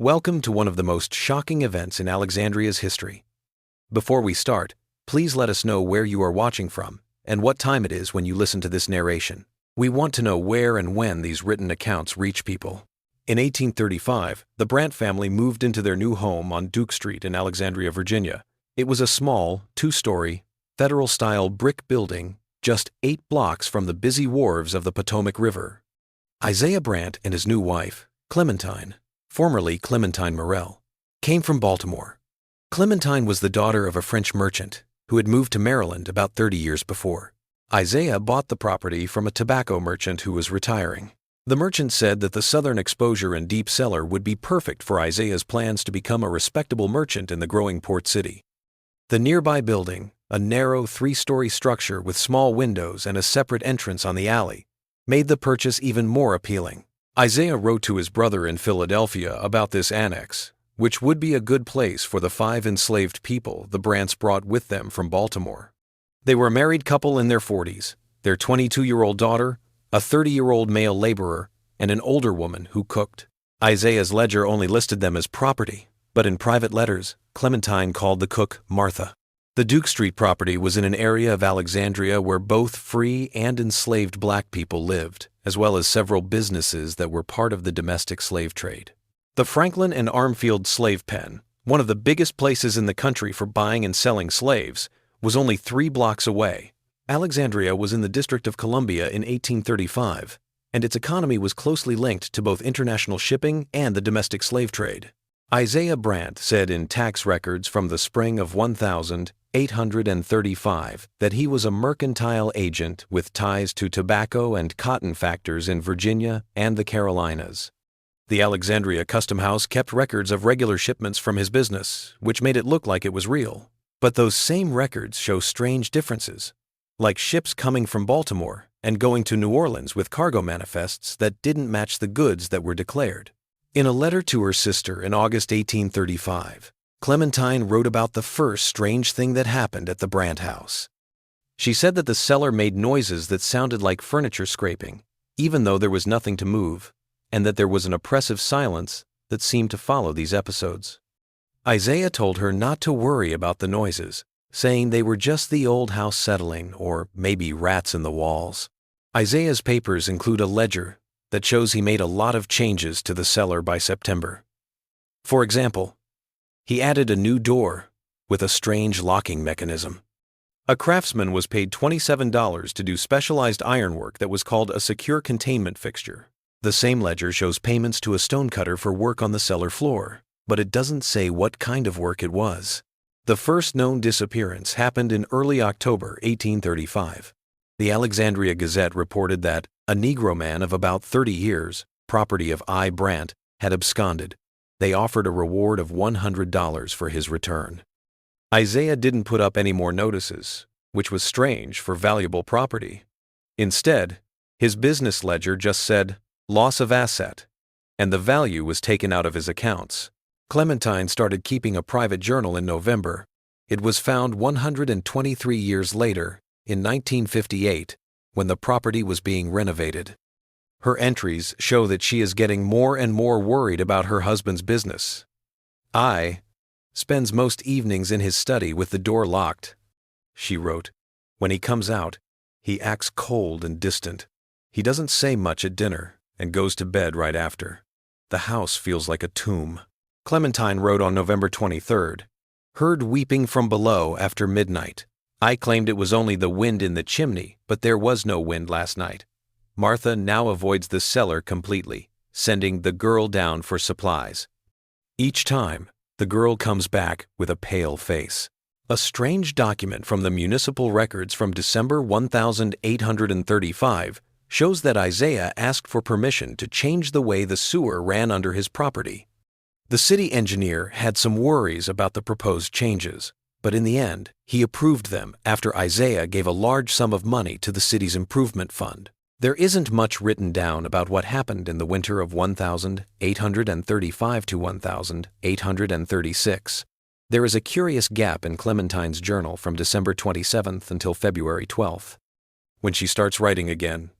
Welcome to one of the most shocking events in Alexandria's history. Before we start, please let us know where you are watching from and what time it is when you listen to this narration. We want to know where and when these written accounts reach people. In 1835, the Brant family moved into their new home on Duke Street in Alexandria, Virginia. It was a small, two-story, federal-style brick building just 8 blocks from the busy wharves of the Potomac River. Isaiah Brant and his new wife, Clementine, formerly Clementine Morel, came from Baltimore. Clementine was the daughter of a French merchant who had moved to Maryland about 30 years before. Isaiah bought the property from a tobacco merchant who was retiring. The merchant said that the southern exposure and deep cellar would be perfect for Isaiah's plans to become a respectable merchant in the growing port city. The nearby building, a narrow 3-story structure with small windows and a separate entrance on the alley, made the purchase even more appealing. Isaiah wrote to his brother in Philadelphia about this annex, which would be a good place for the 5 enslaved people the Brants brought with them from Baltimore. They were a married couple in their 40s, their 22-year-old daughter, a 30-year-old male laborer, and an older woman who cooked. Isaiah's ledger only listed them as property, but in private letters, Clementine called the cook Martha. The Duke Street property was in an area of Alexandria where both free and enslaved black people lived, as well as several businesses that were part of the domestic slave trade. The Franklin and Armfield slave pen, one of the biggest places in the country for buying and selling slaves, was only 3 blocks away. Alexandria was in the District of Columbia in 1835, and its economy was closely linked to both international shipping and the domestic slave trade. Isaiah Brant said in tax records from the spring of 1835 that he was a mercantile agent with ties to tobacco and cotton factors in Virginia and the Carolinas. The Alexandria Custom House kept records of regular shipments from his business, which made it look like it was real. But those same records show strange differences, like ships coming from Baltimore and going to New Orleans with cargo manifests that didn't match the goods that were declared. In a letter to her sister in August 1835, Clementine wrote about the first strange thing that happened at the Brant house. She said that the cellar made noises that sounded like furniture scraping, even though there was nothing to move, and that there was an oppressive silence that seemed to follow these episodes. Isaiah told her not to worry about the noises, saying they were just the old house settling or maybe rats in the walls. Isaiah's papers include a ledger that shows he made a lot of changes to the cellar by September. For example, he added a new door with a strange locking mechanism. A craftsman was paid $27 to do specialized ironwork that was called a secure containment fixture. The same ledger shows payments to a stonecutter for work on the cellar floor, but it doesn't say what kind of work it was. The first known disappearance happened in early October 1835. The Alexandria Gazette reported that a Negro man of about 30 years, property of I. Brant, had absconded. They offered a reward of $100 for his return. Isaiah didn't put up any more notices, which was strange for valuable property. Instead, his business ledger just said, "loss of asset," and the value was taken out of his accounts. Clementine started keeping a private journal in November. It was found 123 years later, in 1958, when the property was being renovated. Her entries show that she is getting more and more worried about her husband's business. I spends most evenings in his study with the door locked, she wrote. When he comes out, he acts cold and distant. He doesn't say much at dinner and goes to bed right after. The house feels like a tomb. Clementine wrote on November 23rd, "Heard weeping from below after midnight. I claimed it was only the wind in the chimney, but there was no wind last night. Martha now avoids the cellar completely, sending the girl down for supplies. Each time, the girl comes back with a pale face." A strange document from the municipal records from December 1835 shows that Isaiah asked for permission to change the way the sewer ran under his property. The city engineer had some worries about the proposed changes, but in the end, he approved them after Isaiah gave a large sum of money to the city's improvement fund. There isn't much written down about what happened in the winter of 1835 to 1836. There is a curious gap in Clementine's journal from December 27th until February 12th. When she starts writing again,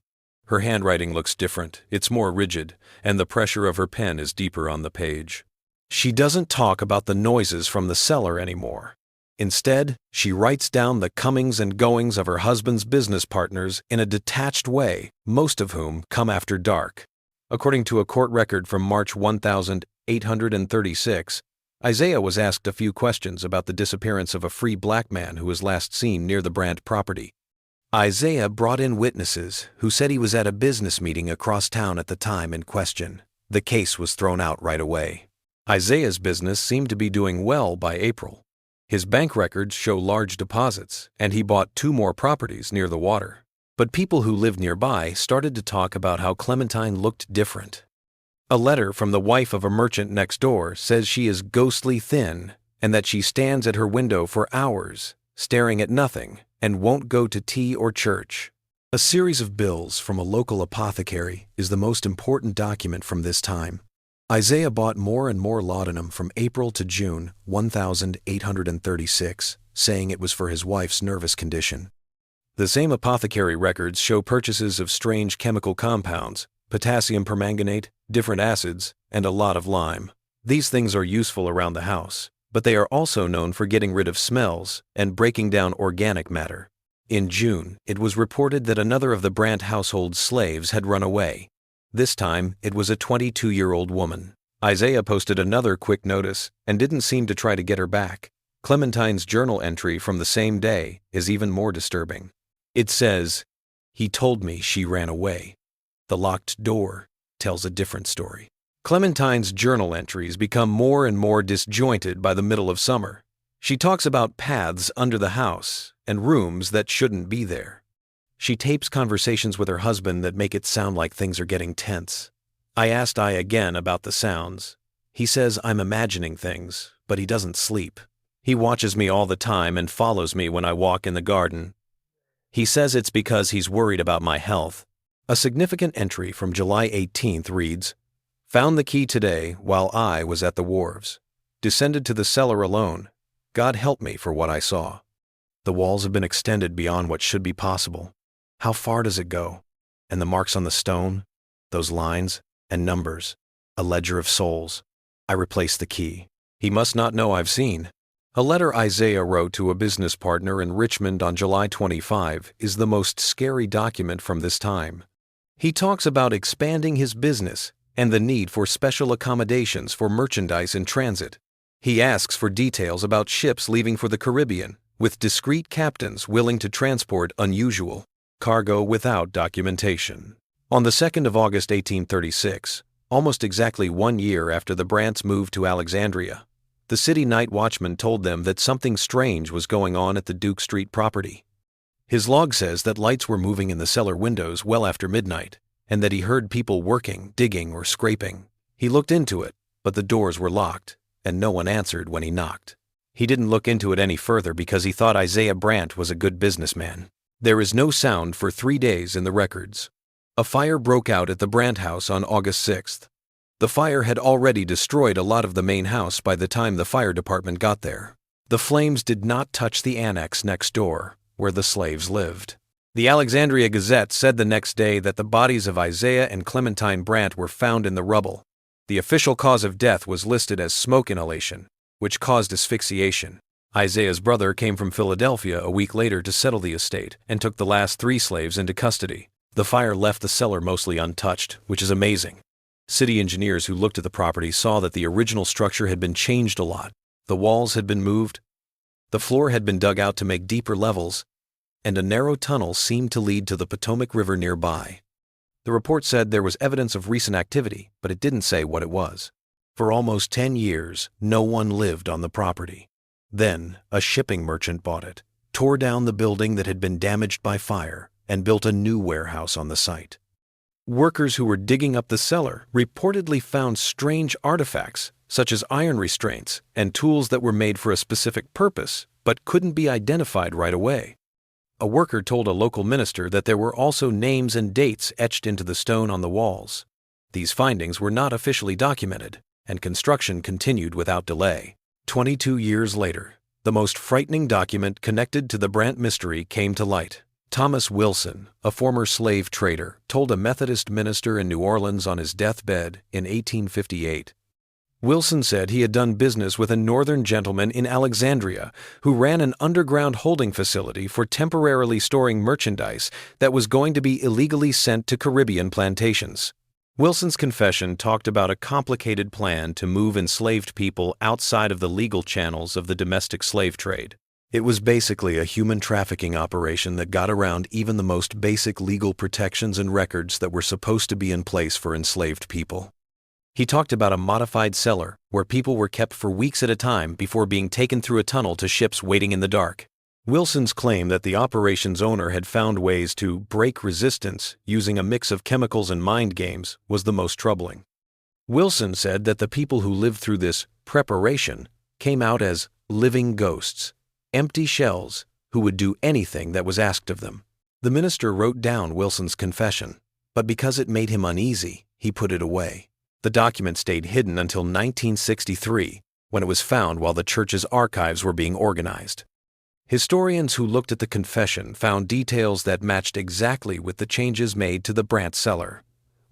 her handwriting looks different, it's more rigid, and the pressure of her pen is deeper on the page. She doesn't talk about the noises from the cellar anymore. Instead, she writes down the comings and goings of her husband's business partners in a detached way, most of whom come after dark. According to a court record from March 1836, Isaiah was asked a few questions about the disappearance of a free black man who was last seen near the Brandt property. Isaiah brought in witnesses who said he was at a business meeting across town at the time in question. The case was thrown out right away. Isaiah's business seemed to be doing well by April. His bank records show large deposits, and he bought 2 more properties near the water. But people who lived nearby started to talk about how Clementine looked different. A letter from the wife of a merchant next door says she is ghostly thin and that she stands at her window for hours, staring at nothing, and won't go to tea or church. A series of bills from a local apothecary is the most important document from this time. Isaiah bought more and more laudanum from April to June 1836, saying it was for his wife's nervous condition. The same apothecary records show purchases of strange chemical compounds, potassium permanganate, different acids, and a lot of lime. These things are useful around the house, but they are also known for getting rid of smells and breaking down organic matter. In June, it was reported that another of the Brandt household's slaves had run away. This time, it was a 22-year-old woman. Isaiah posted another quick notice and didn't seem to try to get her back. Clementine's journal entry from the same day is even more disturbing. It says, "He told me she ran away." The locked door tells a different story. Clementine's journal entries become more and more disjointed by the middle of summer. She talks about paths under the house and rooms that shouldn't be there. She tapes conversations with her husband that make it sound like things are getting tense. I asked again about the sounds. He says I'm imagining things, but he doesn't sleep. He watches me all the time and follows me when I walk in the garden. He says it's because he's worried about my health. A significant entry from July 18th reads, "Found the key today while I was at the wharves. Descended to the cellar alone. God help me for what I saw." The walls have been extended beyond what should be possible. How far does it go? And the marks on the stone, those lines and numbers, a ledger of souls. I replaced the key. He must not know I've seen. A letter Isaiah wrote to a business partner in Richmond on July 25 is the most scary document from this time. He talks about expanding his business and the need for special accommodations for merchandise in transit. He asks for details about ships leaving for the Caribbean, with discreet captains willing to transport unusual cargo without documentation. On the 2nd of August 1836, almost exactly 1 year after the Brandts moved to Alexandria, the city night watchman told them that something strange was going on at the Duke Street property. His log says that lights were moving in the cellar windows well after midnight, and that he heard people working, digging, or scraping. He looked into it, but the doors were locked, and no one answered when he knocked. He didn't look into it any further because he thought Isaiah Brandt was a good businessman. There is no sound for 3 days in the records. A fire broke out at the Brandt house on August 6th. The fire had already destroyed a lot of the main house by the time the fire department got there. The flames did not touch the annex next door, where the slaves lived. The Alexandria Gazette said the next day that the bodies of Isaiah and Clementine Brandt were found in the rubble. The official cause of death was listed as smoke inhalation, which caused asphyxiation. Isaiah's brother came from Philadelphia a week later to settle the estate and took the last 3 slaves into custody. The fire left the cellar mostly untouched, which is amazing. City engineers who looked at the property saw that the original structure had been changed a lot. The walls had been moved, the floor had been dug out to make deeper levels, and a narrow tunnel seemed to lead to the Potomac River nearby. The report said there was evidence of recent activity, but it didn't say what it was. For almost 10 years, no one lived on the property. Then, a shipping merchant bought it, tore down the building that had been damaged by fire, and built a new warehouse on the site. Workers who were digging up the cellar reportedly found strange artifacts, such as iron restraints and tools that were made for a specific purpose, but couldn't be identified right away. A worker told a local minister that there were also names and dates etched into the stone on the walls. These findings were not officially documented, and construction continued without delay. 22 years later, the most frightening document connected to the Brandt mystery came to light. Thomas Wilson, a former slave trader, told a Methodist minister in New Orleans on his deathbed in 1858, Wilson said he had done business with a northern gentleman in Alexandria who ran an underground holding facility for temporarily storing merchandise that was going to be illegally sent to Caribbean plantations. Wilson's confession talked about a complicated plan to move enslaved people outside of the legal channels of the domestic slave trade. It was basically a human trafficking operation that got around even the most basic legal protections and records that were supposed to be in place for enslaved people. He talked about a modified cellar where people were kept for weeks at a time before being taken through a tunnel to ships waiting in the dark. Wilson's claim that the operation's owner had found ways to break resistance using a mix of chemicals and mind games was the most troubling. Wilson said that the people who lived through this preparation came out as living ghosts, empty shells who would do anything that was asked of them. The minister wrote down Wilson's confession, but because it made him uneasy, he put it away. The document stayed hidden until 1963, when it was found while the church's archives were being organized. Historians who looked at the confession found details that matched exactly with the changes made to the Brant cellar.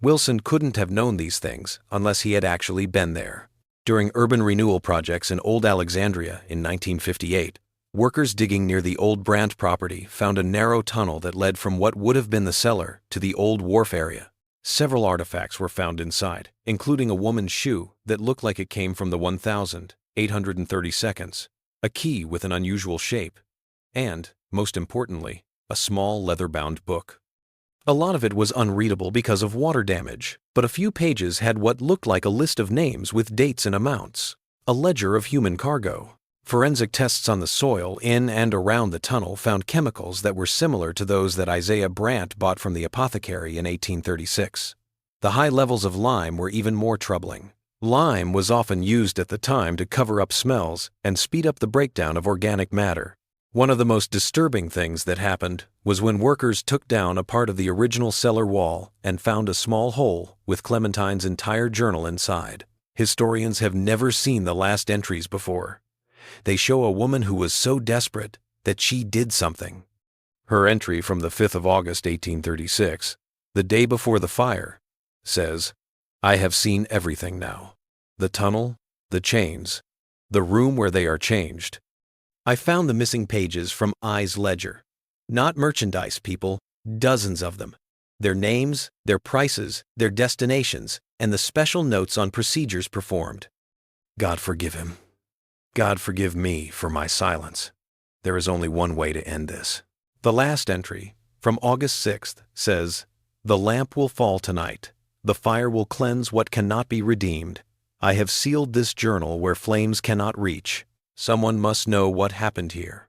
Wilson couldn't have known these things unless he had actually been there. During urban renewal projects in Old Alexandria in 1958, workers digging near the old Brant property found a narrow tunnel that led from what would have been the cellar to the old wharf area. Several artifacts were found inside, including a woman's shoe that looked like it came from the 1832nd, a key with an unusual shape, and, most importantly, a small leather-bound book. A lot of it was unreadable because of water damage, but a few pages had what looked like a list of names with dates and amounts, a ledger of human cargo. Forensic tests on the soil in and around the tunnel found chemicals that were similar to those that Isaiah Brant bought from the apothecary in 1836. The high levels of lime were even more troubling. Lime was often used at the time to cover up smells and speed up the breakdown of organic matter. One of the most disturbing things that happened was when workers took down a part of the original cellar wall and found a small hole with Clementine's entire journal inside. Historians have never seen the last entries before. They show a woman who was so desperate that she did something. Her entry from the 5th of August, 1836, the day before the fire, says, "I have seen everything now. The tunnel, the chains, the room where they are changed. I found the missing pages from I's ledger. Not merchandise, people, dozens of them. Their names, their prices, their destinations, and the special notes on procedures performed. God forgive him. God forgive me for my silence. There is only one way to end this." The last entry, from August 6th, says, "The lamp will fall tonight. The fire will cleanse what cannot be redeemed. I have sealed this journal where flames cannot reach. Someone must know what happened here.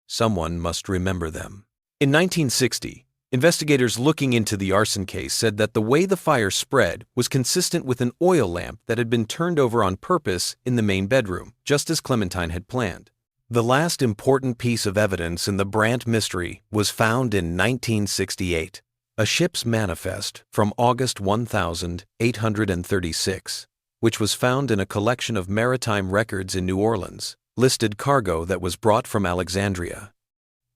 Someone must remember them." In 1960, investigators looking into the arson case said that the way the fire spread was consistent with an oil lamp that had been turned over on purpose in the main bedroom, just as Clementine had planned. The last important piece of evidence in the Brant mystery was found in 1968, a ship's manifest from August 1836, which was found in a collection of maritime records in New Orleans, listed cargo that was brought from Alexandria.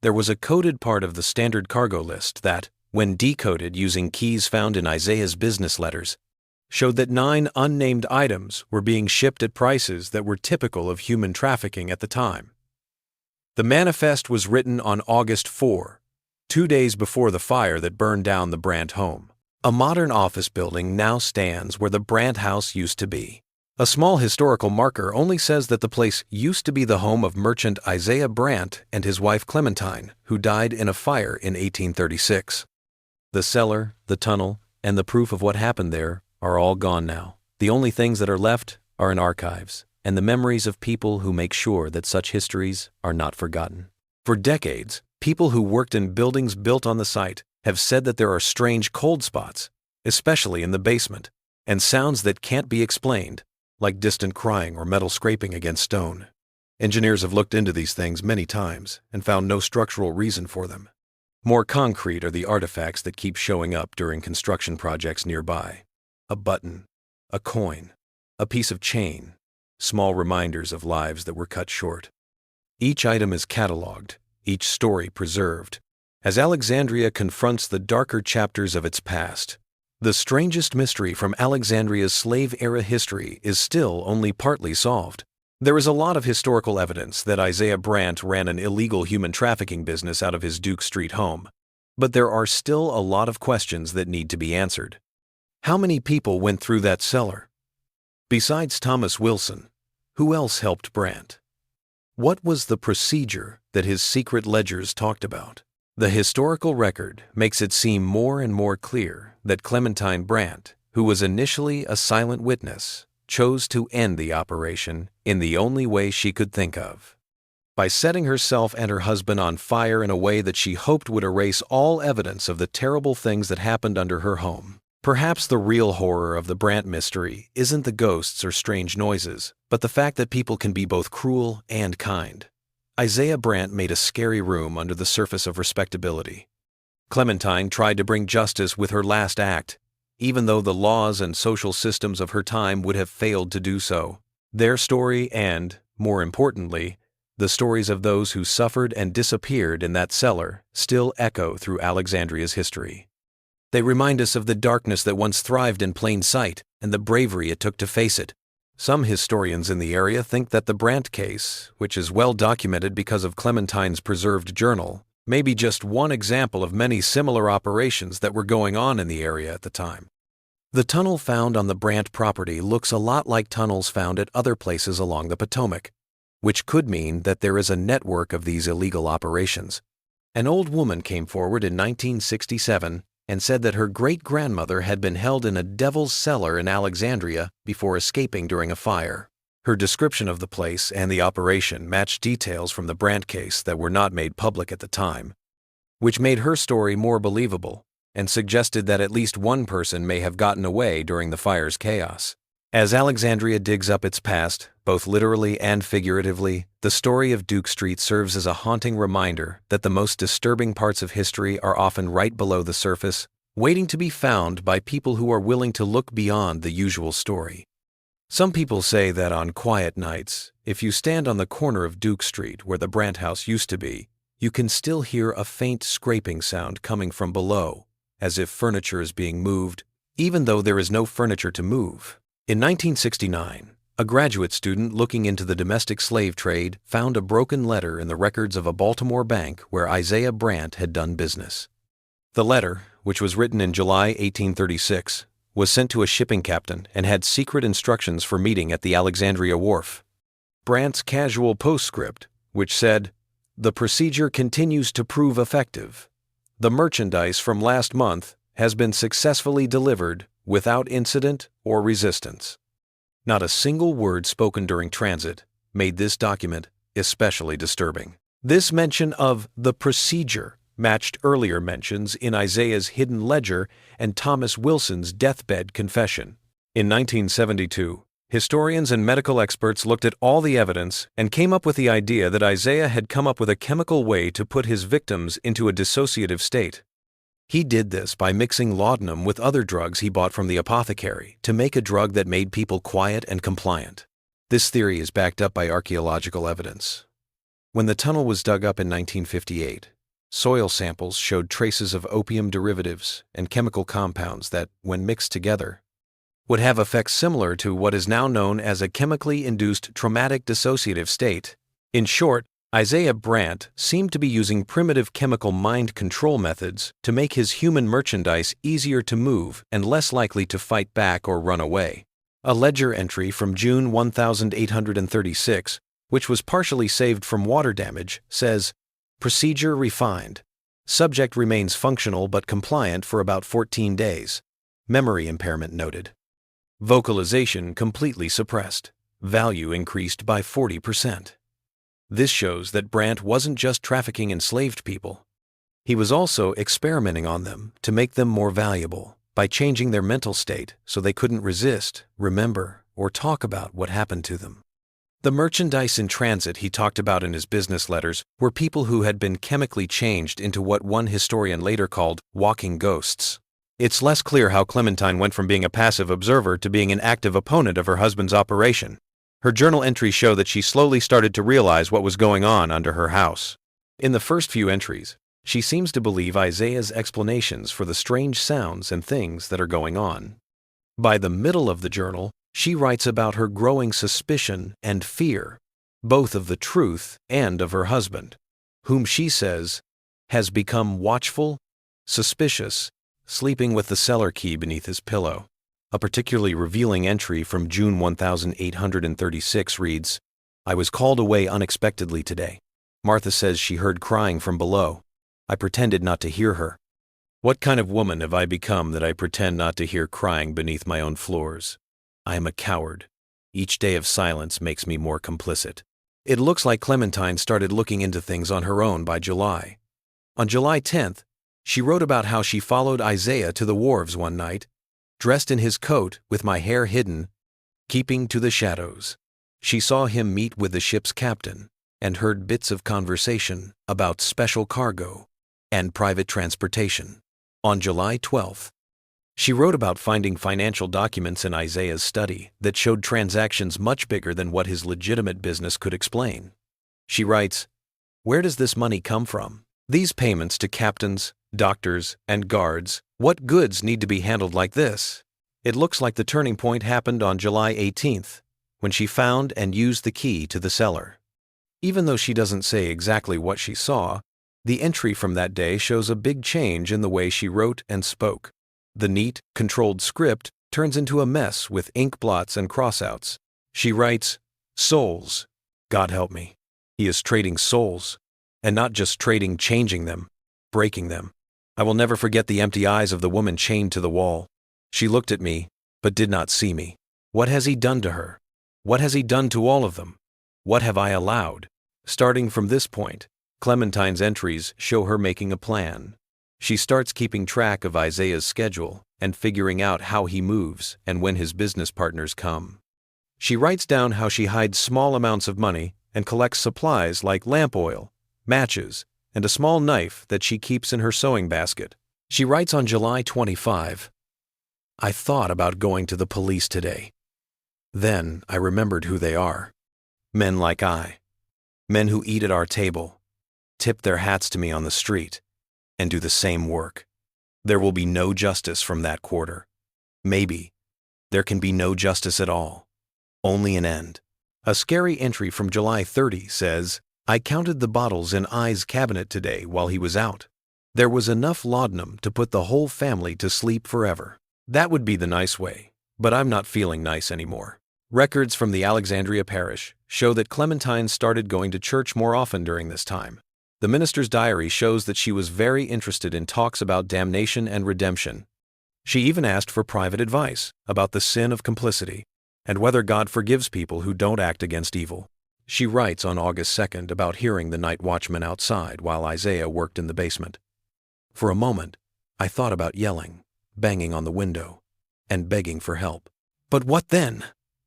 There was a coded part of the standard cargo list that, when decoded using keys found in Isaiah's business letters, showed that 9 unnamed items were being shipped at prices that were typical of human trafficking at the time. The manifest was written on August 4, 2 days before the fire that burned down the Brant home. A modern office building now stands where the Brant house used to be. A small historical marker only says that the place used to be the home of merchant Isaiah Brant and his wife Clementine, who died in a fire in 1836. The cellar, the tunnel, and the proof of what happened there are all gone now. The only things that are left are in archives and the memories of people who make sure that such histories are not forgotten. For decades, people who worked in buildings built on the site have said that there are strange cold spots, especially in the basement, and sounds that can't be explained, like distant crying or metal scraping against stone. Engineers have looked into these things many times and found no structural reason for them. More concrete are the artifacts that keep showing up during construction projects nearby. A button, a coin, a piece of chain, small reminders of lives that were cut short. Each item is cataloged, each story preserved, as Alexandria confronts the darker chapters of its past. The strangest mystery from Alexandria's slave-era history is still only partly solved. There is a lot of historical evidence that Isaiah Brandt ran an illegal human trafficking business out of his Duke Street home. But there are still a lot of questions that need to be answered. How many people went through that cellar? Besides Thomas Wilson, who else helped Brandt? What was the procedure that his secret ledgers talked about? The historical record makes it seem more and more clear that Clementine Brandt, who was initially a silent witness, chose to end the operation in the only way she could think of. By setting herself and her husband on fire in a way that she hoped would erase all evidence of the terrible things that happened under her home. Perhaps the real horror of the Brandt mystery isn't the ghosts or strange noises, but the fact that people can be both cruel and kind. Isaiah Brandt made a scary room under the surface of respectability. Clementine tried to bring justice with her last act, even though the laws and social systems of her time would have failed to do so. Their story and, more importantly, the stories of those who suffered and disappeared in that cellar still echo through Alexandria's history. They remind us of the darkness that once thrived in plain sight and the bravery it took to face it. Some historians in the area think that the Brandt case, which is well documented because of Clementine's preserved journal, may be just one example of many similar operations that were going on in the area at the time. The tunnel found on the Brandt property looks a lot like tunnels found at other places along the Potomac, which could mean that there is a network of these illegal operations. An old woman came forward in 1967 and said that her great-grandmother had been held in a devil's cellar in Alexandria before escaping during a fire. Her description of the place and the operation matched details from the Brandt case that were not made public at the time, which made her story more believable and suggested that at least one person may have gotten away during the fire's chaos. As Alexandria digs up its past, both literally and figuratively, the story of Duke Street serves as a haunting reminder that the most disturbing parts of history are often right below the surface, waiting to be found by people who are willing to look beyond the usual story. Some people say that on quiet nights, if you stand on the corner of Duke Street where the Brandt house used to be, you can still hear a faint scraping sound coming from below, as if furniture is being moved, even though there is no furniture to move. In 1969, a graduate student looking into the domestic slave trade found a broken letter in the records of a Baltimore bank where Isaiah Brandt had done business. The letter, which was written in July 1836, was sent to a shipping captain and had secret instructions for meeting at the Alexandria wharf. Brandt's casual postscript, which said, "The procedure continues to prove effective. The merchandise from last month has been successfully delivered without incident or resistance." Not a single word spoken during transit made this document especially disturbing. This mention of the procedure matched earlier mentions in Isaiah's hidden ledger and Thomas Wilson's deathbed confession. In 1972, historians and medical experts looked at all the evidence and came up with the idea that Isaiah had come up with a chemical way to put his victims into a dissociative state. He did this by mixing laudanum with other drugs he bought from the apothecary to make a drug that made people quiet and compliant. This theory is backed up by archaeological evidence. When the tunnel was dug up in 1958, soil samples showed traces of opium derivatives and chemical compounds that, when mixed together, would have effects similar to what is now known as a chemically induced traumatic dissociative state. In short, Isaiah Brandt seemed to be using primitive chemical mind control methods to make his human merchandise easier to move and less likely to fight back or run away. A ledger entry from June 1836, which was partially saved from water damage, says, "Procedure refined. Subject remains functional but compliant for about 14 days. Memory impairment noted. Vocalization completely suppressed. Value increased by 40%. This shows that Brandt wasn't just trafficking enslaved people. He was also experimenting on them to make them more valuable by changing their mental state so they couldn't resist, remember, or talk about what happened to them. The merchandise in transit he talked about in his business letters were people who had been chemically changed into what one historian later called walking ghosts. It's less clear how Clementine went from being a passive observer to being an active opponent of her husband's operation. Her journal entries show that she slowly started to realize what was going on under her house. In the first few entries, She seems to believe Isaiah's explanations for the strange sounds and things that are going on. By the middle of the journal, she writes about her growing suspicion and fear, both of the truth and of her husband, whom she says has become watchful, suspicious, sleeping with the cellar key beneath his pillow. A particularly revealing entry from June 1836 reads, "I was called away unexpectedly today. Martha says she heard crying from below. I pretended not to hear her. What kind of woman have I become that I pretend not to hear crying beneath my own floors? I am a coward. Each day of silence makes me more complicit." It looks like Clementine started looking into things on her own by July. On July 10th, she wrote about how she followed Isaiah to the wharves one night, dressed in his coat with my hair hidden, keeping to the shadows. She saw him meet with the ship's captain and heard bits of conversation about special cargo and private transportation. On July 12th, she wrote about finding financial documents in Isaiah's study that showed transactions much bigger than what his legitimate business could explain. She writes, "Where does this money come from? These payments to captains, doctors, and guards, what goods need to be handled like this?" It looks like the turning point happened on July 18th, when she found and used the key to the cellar. Even though she doesn't say exactly what she saw, the entry from that day shows a big change in the way she wrote and spoke. The neat, controlled script turns into a mess with ink blots and crossouts. She writes, "Souls. God help me. He is trading souls, and not just trading, changing them, breaking them. I will never forget the empty eyes of the woman chained to the wall. She looked at me, but did not see me. What has he done to her? What has he done to all of them? What have I allowed?" Starting from this point, Clementine's entries show her making a plan. She starts keeping track of Isaiah's schedule and figuring out how he moves and when his business partners come. She writes down how she hides small amounts of money and collects supplies like lamp oil, matches, and a small knife that she keeps in her sewing basket. She writes on July 25, "I thought about going to the police today. Then I remembered who they are. Men like I. Men who eat at our table, tip their hats to me on the street, and do the same work. There will be no justice from that quarter. Maybe there can be no justice at all. Only an end." A scary entry from July 30 says, "I counted the bottles in I's cabinet today while he was out. There was enough laudanum to put the whole family to sleep forever." That would be the nice way, but I'm not feeling nice anymore. Records from the Alexandria parish show that Clementine started going to church more often during this time. The minister's diary shows that she was very interested in talks about damnation and redemption. She even asked for private advice about the sin of complicity and whether God forgives people who don't act against evil. She writes on August 2nd about hearing the night watchman outside while Isaiah worked in the basement. "For a moment, I thought about yelling, banging on the window, and begging for help. But what then?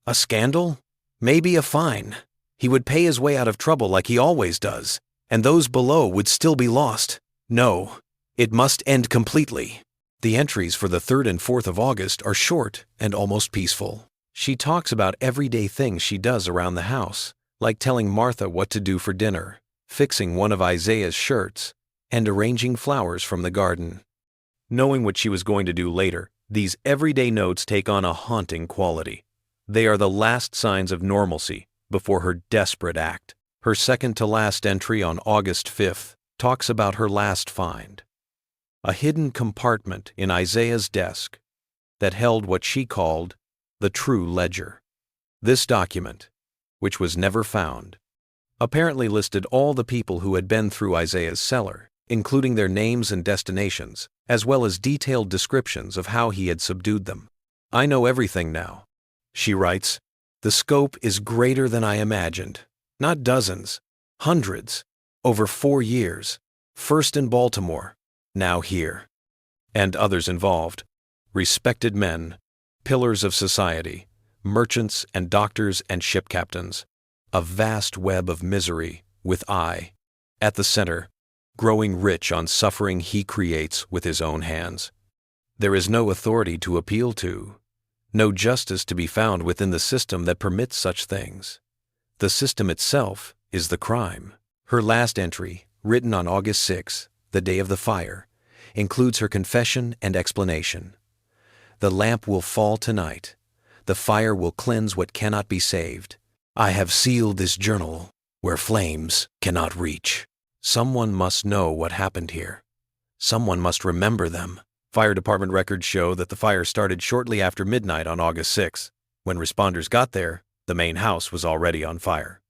A scandal? Maybe a fine. He would pay his way out of trouble like he always does, and those below would still be lost. No, it must end completely." The entries for the 3rd and 4th of August are short and almost peaceful. She talks about everyday things she does around the house, like telling Martha what to do for dinner, fixing one of Isaiah's shirts, and arranging flowers from the garden. Knowing what she was going to do later, these everyday notes take on a haunting quality. They are the last signs of normalcy before her desperate act. Her second-to-last entry on August 5th talks about her last find, a hidden compartment in Isaiah's desk that held what she called the true ledger. This document, which was never found, apparently listed all the people who had been through Isaiah's cellar, including their names and destinations, as well as detailed descriptions of how he had subdued them. "I know everything now," she writes. "The scope is greater than I imagined. Not dozens, hundreds, over 4 years, first in Baltimore, now here. And others involved, respected men, pillars of society, merchants and doctors and ship captains. A vast web of misery with I, at the center, growing rich on suffering he creates with his own hands. There is no authority to appeal to, no justice to be found within the system that permits such things. The system itself is the crime." Her last entry, written on August 6, the day of the fire, includes her confession and explanation. The lamp will fall tonight. The fire will cleanse what cannot be saved. I have sealed this journal where flames cannot reach. Someone must know what happened here. Someone must remember them. Fire department records show that the fire started shortly after midnight on August 6. When responders got there, the main house was already on fire.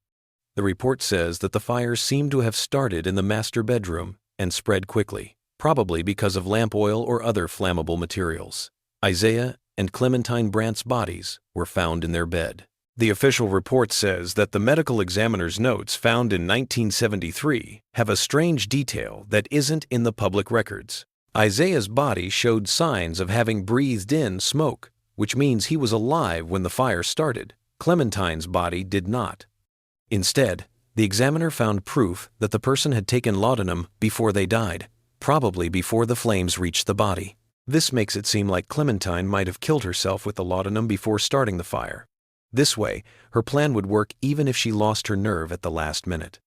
The report says that the fire seemed to have started in the master bedroom and spread quickly, probably because of lamp oil or other flammable materials. Isaiah and Clementine Brandt's bodies were found in their bed. The official report says that the medical examiner's notes found in 1973 have a strange detail that isn't in the public records. Isaiah's body showed signs of having breathed in smoke, which means he was alive when the fire started. Clementine's body did not. Instead, the examiner found proof that the person had taken laudanum before they died, probably before the flames reached the body. This makes it seem like Clementine might have killed herself with the laudanum before starting the fire. This way, her plan would work even if she lost her nerve at the last minute.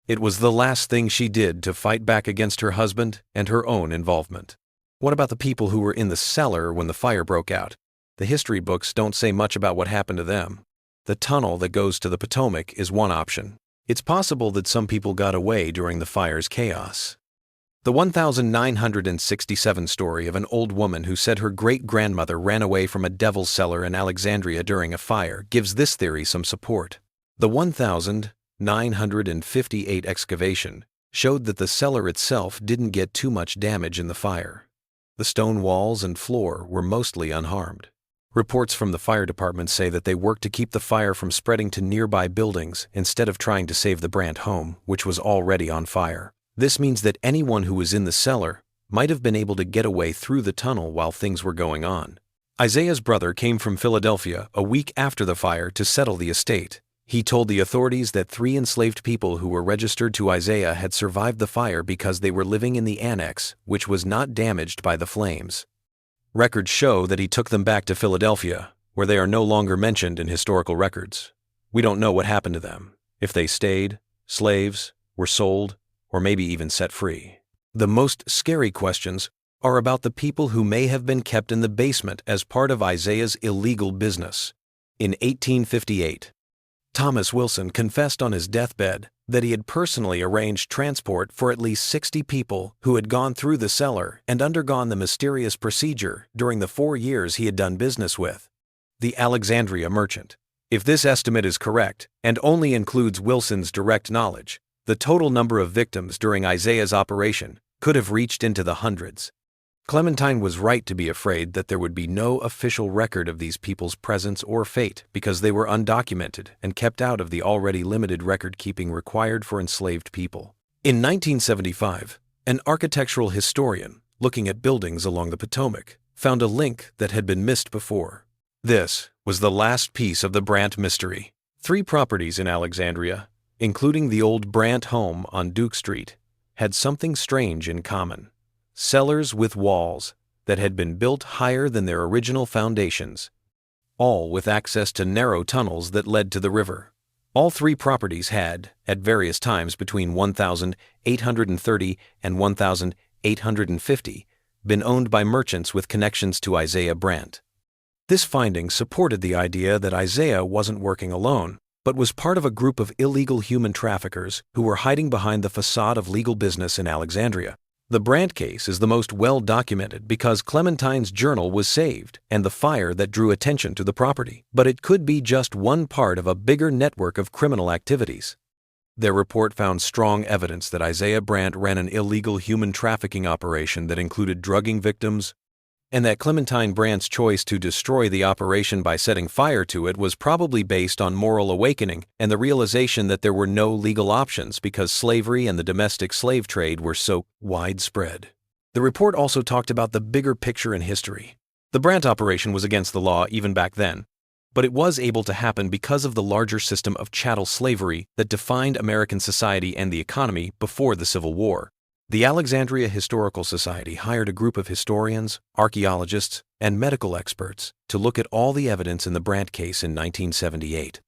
It was the last thing she did to fight back against her husband and her own involvement. What about the people who were in the cellar when the fire broke out? The history books don't say much about what happened to them. The tunnel that goes to the Potomac is one option. It's possible that some people got away during the fire's chaos. The 1967 story of an old woman who said her great-grandmother ran away from a devil's cellar in Alexandria during a fire gives this theory some support. The 1958 excavation showed that the cellar itself didn't get too much damage in the fire. The stone walls and floor were mostly unharmed. Reports from the fire department say that they worked to keep the fire from spreading to nearby buildings instead of trying to save the Brandt home, which was already on fire. This means that anyone who was in the cellar might have been able to get away through the tunnel while things were going on. Isaiah's brother came from Philadelphia a week after the fire to settle the estate. He told the authorities that 3 enslaved people who were registered to Isaiah had survived the fire because they were living in the annex, which was not damaged by the flames. Records show that he took them back to Philadelphia, where they are no longer mentioned in historical records. We don't know what happened to them, if they stayed, slaves, were sold, or maybe even set free. The most scary questions are about the people who may have been kept in the basement as part of Isaiah's illegal business. In 1858, Thomas Wilson confessed on his deathbed that he had personally arranged transport for at least 60 people who had gone through the cellar and undergone the mysterious procedure during the 4 years he had done business with the Alexandria merchant. If this estimate is correct, and only includes Wilson's direct knowledge, the total number of victims during Isaiah's operation could have reached into the hundreds. Clementine was right to be afraid that there would be no official record of these people's presence or fate because they were undocumented and kept out of the already limited record-keeping required for enslaved people. In 1975, an architectural historian looking at buildings along the Potomac found a link that had been missed before. This was the last piece of the Brandt mystery. 3 properties in Alexandria, including the old Brandt home on Duke Street, had something strange in common. Cellars with walls that had been built higher than their original foundations, all with access to narrow tunnels that led to the river. All 3 properties had, at various times between 1830 and 1850, been owned by merchants with connections to Isaiah Brandt. This finding supported the idea that Isaiah wasn't working alone, but was part of a group of illegal human traffickers who were hiding behind the facade of legal business in Alexandria. The Brandt case is the most well-documented because Clementine's journal was saved and the fire that drew attention to the property, but it could be just one part of a bigger network of criminal activities. Their report found strong evidence that Isaiah Brandt ran an illegal human trafficking operation that included drugging victims, and that Clementine Brandt's choice to destroy the operation by setting fire to it was probably based on moral awakening and the realization that there were no legal options because slavery and the domestic slave trade were so widespread. The report also talked about the bigger picture in history. The Brandt operation was against the law even back then, but it was able to happen because of the larger system of chattel slavery that defined American society and the economy before the Civil War. The Alexandria Historical Society hired a group of historians, archaeologists, and medical experts to look at all the evidence in the Brandt case in 1978.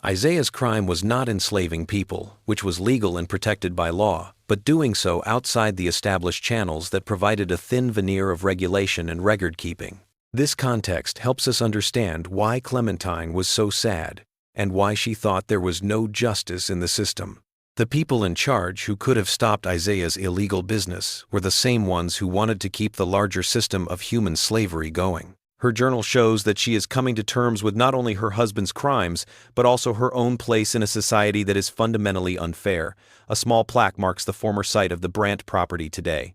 Isaiah's crime was not enslaving people, which was legal and protected by law, but doing so outside the established channels that provided a thin veneer of regulation and record-keeping. This context helps us understand why Clementine was so sad and why she thought there was no justice in the system. The people in charge who could have stopped Isaiah's illegal business were the same ones who wanted to keep the larger system of human slavery going. Her journal shows that she is coming to terms with not only her husband's crimes, but also her own place in a society that is fundamentally unfair. A small plaque marks the former site of the Brant property today.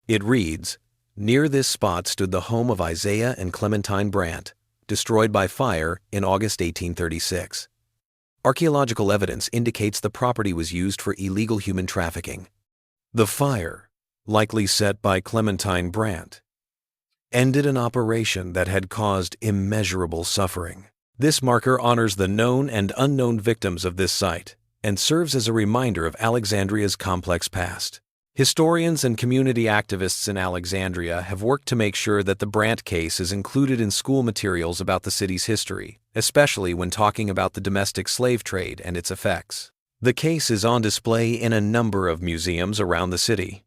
It reads, "Near this spot stood the home of Isaiah and Clementine Brant, destroyed by fire in August 1836. Archaeological evidence indicates the property was used for illegal human trafficking. The fire, likely set by Clementine Brant, ended an operation that had caused immeasurable suffering. This marker honors the known and unknown victims of this site and serves as a reminder of Alexandria's complex past. Historians and community activists in Alexandria have worked to make sure that the Brant case is included in school materials about the city's history, especially when talking about the domestic slave trade and its effects. The case is on display in a number of museums around the city.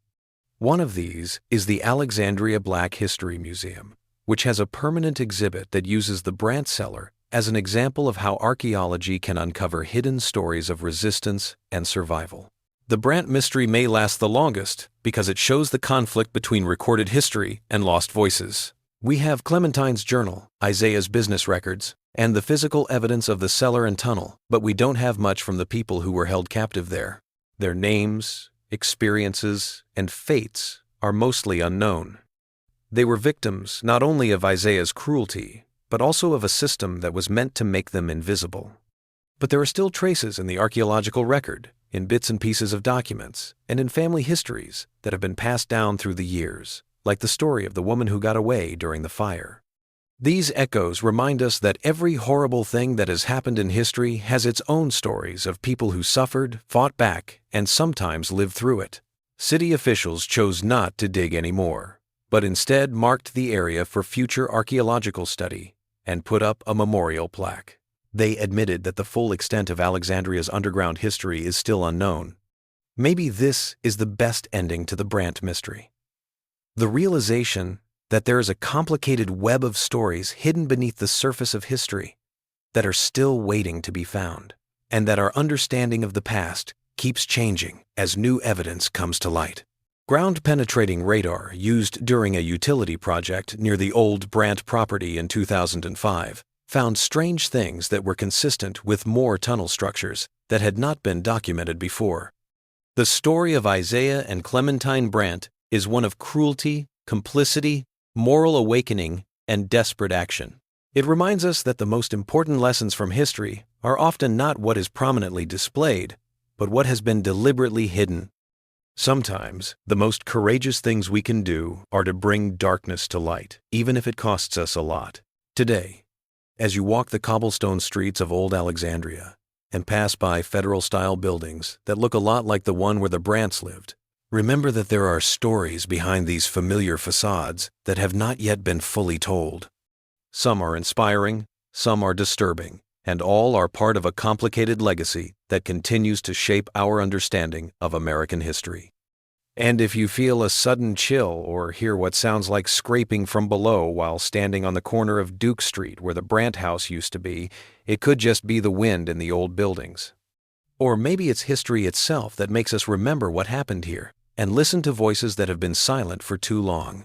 One of these is the Alexandria Black History Museum, which has a permanent exhibit that uses the Brant cellar as an example of how archaeology can uncover hidden stories of resistance and survival. The Brant mystery may last the longest because it shows the conflict between recorded history and lost voices. We have Clementine's journal, Isaiah's business records, and the physical evidence of the cellar and tunnel, but we don't have much from the people who were held captive there. Their names, experiences, and fates are mostly unknown. They were victims not only of Isaiah's cruelty, but also of a system that was meant to make them invisible. But there are still traces in the archaeological record, in bits and pieces of documents, and in family histories that have been passed down through the years, like the story of the woman who got away during the fire. These echoes remind us that every horrible thing that has happened in history has its own stories of people who suffered, fought back, and sometimes lived through it. City officials chose not to dig anymore, but instead marked the area for future archaeological study and put up a memorial plaque. They admitted that the full extent of Alexandria's underground history is still unknown. Maybe this is the best ending to the Brant mystery. The realization that there is a complicated web of stories hidden beneath the surface of history that are still waiting to be found, and that our understanding of the past keeps changing as new evidence comes to light. Ground-penetrating radar used during a utility project near the old Brant property in 2005 found strange things that were consistent with more tunnel structures that had not been documented before. The story of Isaiah and Clementine Brant is one of cruelty, complicity, moral awakening, and desperate action. It reminds us that the most important lessons from history are often not what is prominently displayed, but what has been deliberately hidden. Sometimes, the most courageous things we can do are to bring darkness to light, even if it costs us a lot. Today, as you walk the cobblestone streets of old Alexandria and pass by federal-style buildings that look a lot like the one where the Brants lived, remember that there are stories behind these familiar facades that have not yet been fully told. Some are inspiring, some are disturbing, and all are part of a complicated legacy that continues to shape our understanding of American history. And if you feel a sudden chill or hear what sounds like scraping from below while standing on the corner of Duke Street where the Brant house used to be, it could just be the wind in the old buildings. Or maybe it's history itself that makes us remember what happened here and listen to voices that have been silent for too long.